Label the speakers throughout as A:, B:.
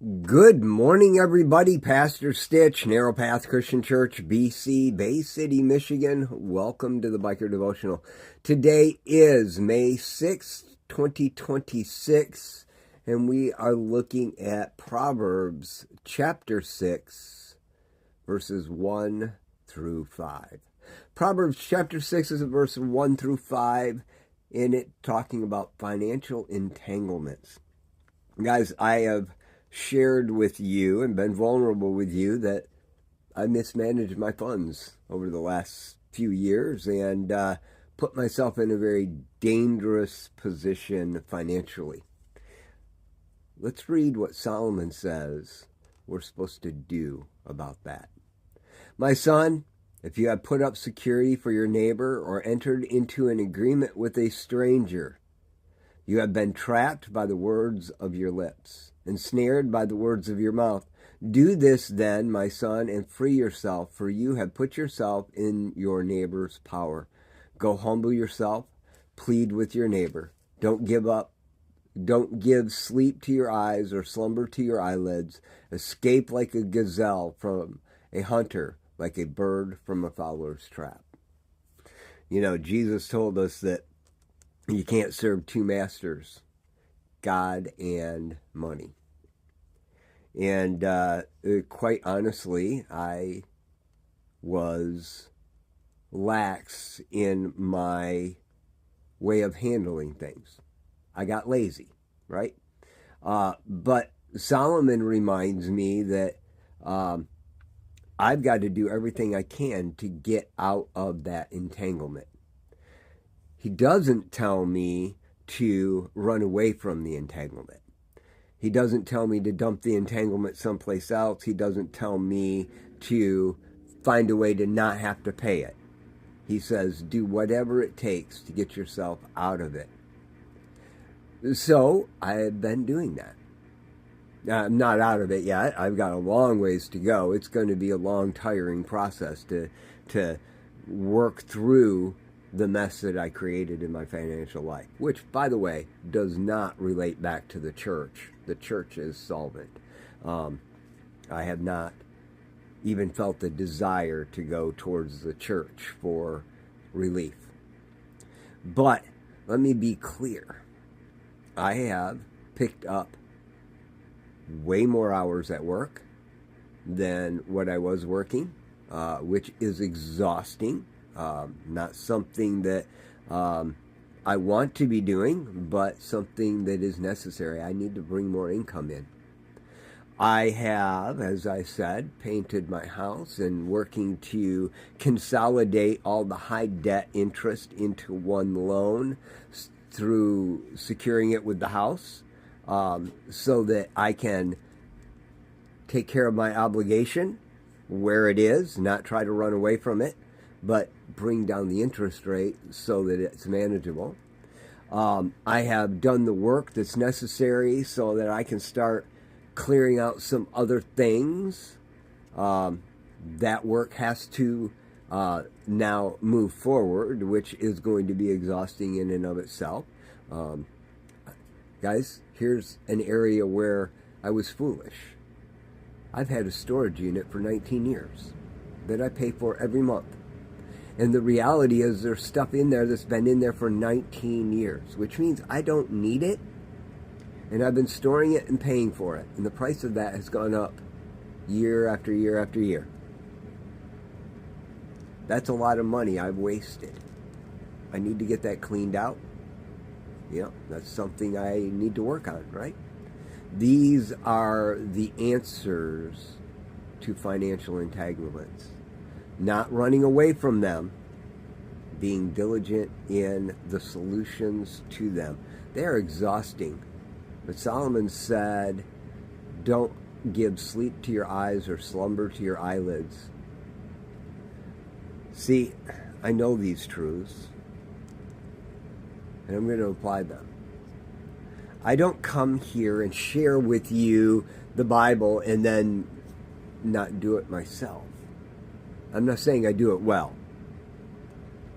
A: Good morning, everybody. Pastor Stitch, Narrow Path Christian Church, BC, Bay City, Michigan. Welcome to the Biker Devotional. Today is May 6th, 2026, and we are looking at Proverbs chapter 6, verses 1 through 5. Proverbs chapter 6 is verse 1 through 5, and it talking about financial entanglements. Guys, I have shared with you and been vulnerable with you that I mismanaged my funds over the last few years and put myself in a very dangerous position financially. Let's read what Solomon says we're supposed to do about that. My son, if you have put up security for your neighbor or entered into an agreement with a stranger, you have been trapped by the words of your lips, ensnared by the words of your mouth. Do this then, my son, and free yourself, for you have put yourself in your neighbor's power. Go humble yourself, plead with your neighbor. Don't give up. Don't give sleep to your eyes or slumber to your eyelids. Escape like a gazelle from a hunter, like a bird from a fowler's trap. You know, Jesus told us that you can't serve two masters, God and money. And quite honestly, I was lax in my way of handling things. I got lazy, right? But Solomon reminds me that I've got to do everything I can to get out of that entanglement. He doesn't tell me to run away from the entanglement. He doesn't tell me to dump the entanglement someplace else. He doesn't tell me to find a way to not have to pay it. He says, do whatever it takes to get yourself out of it. So I have been doing that. I'm not out of it yet. I've got a long ways to go. It's going to be a long, tiring process to work through the mess that I created in my financial life, which, by the way, does not relate back to the church. The church is solvent. I have not even felt the desire to go towards the church for relief. But let me be clear. I have picked up way more hours at work than what I was working, which is exhausting. Not something that I want to be doing, but something that is necessary. I need to bring more income in. I have, as I said, painted my house and working to consolidate all the high debt interest into one loan through securing it with the house, so that I can take care of my obligation where it is, not try to run away from it, but bring down the interest rate so that it's manageable. I have done the work that's necessary so that I can start clearing out some other things. That work has to now move forward, which is going to be exhausting in and of itself. Guys, here's an area where I was foolish. I've had a storage unit for 19 years that I pay for every month. And the reality is there's stuff in there that's been in there for 19 years, which means I don't need it. And I've been storing it and paying for it. And the price of that has gone up year after year after year. That's a lot of money I've wasted. I need to get that cleaned out. Yeah, that's something I need to work on, right? These are the answers to financial entanglements. Not running away from them, being diligent in the solutions to them. They are exhausting. But Solomon said, don't give sleep to your eyes or slumber to your eyelids. See, I know these truths, and I'm going to apply them. I don't come here and share with you the Bible and then not do it myself. I'm not saying I do it well,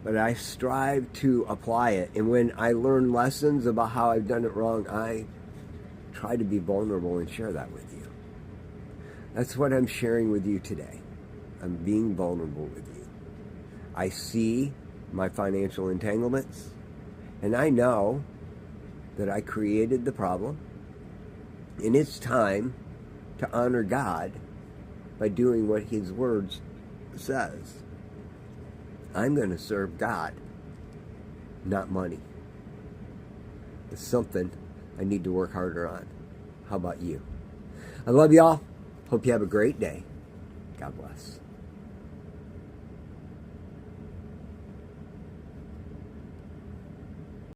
A: but I strive to apply it. And when I learn lessons about how I've done it wrong, I try to be vulnerable and share that with you. That's what I'm sharing with you today. I'm being vulnerable with you. I see my financial entanglements, and I know that I created the problem, and it's time to honor God by doing what His Word says. I'm going to serve God, not money. It's something I need to work harder on. How about you? I love y'all. Hope you have a great day. God bless.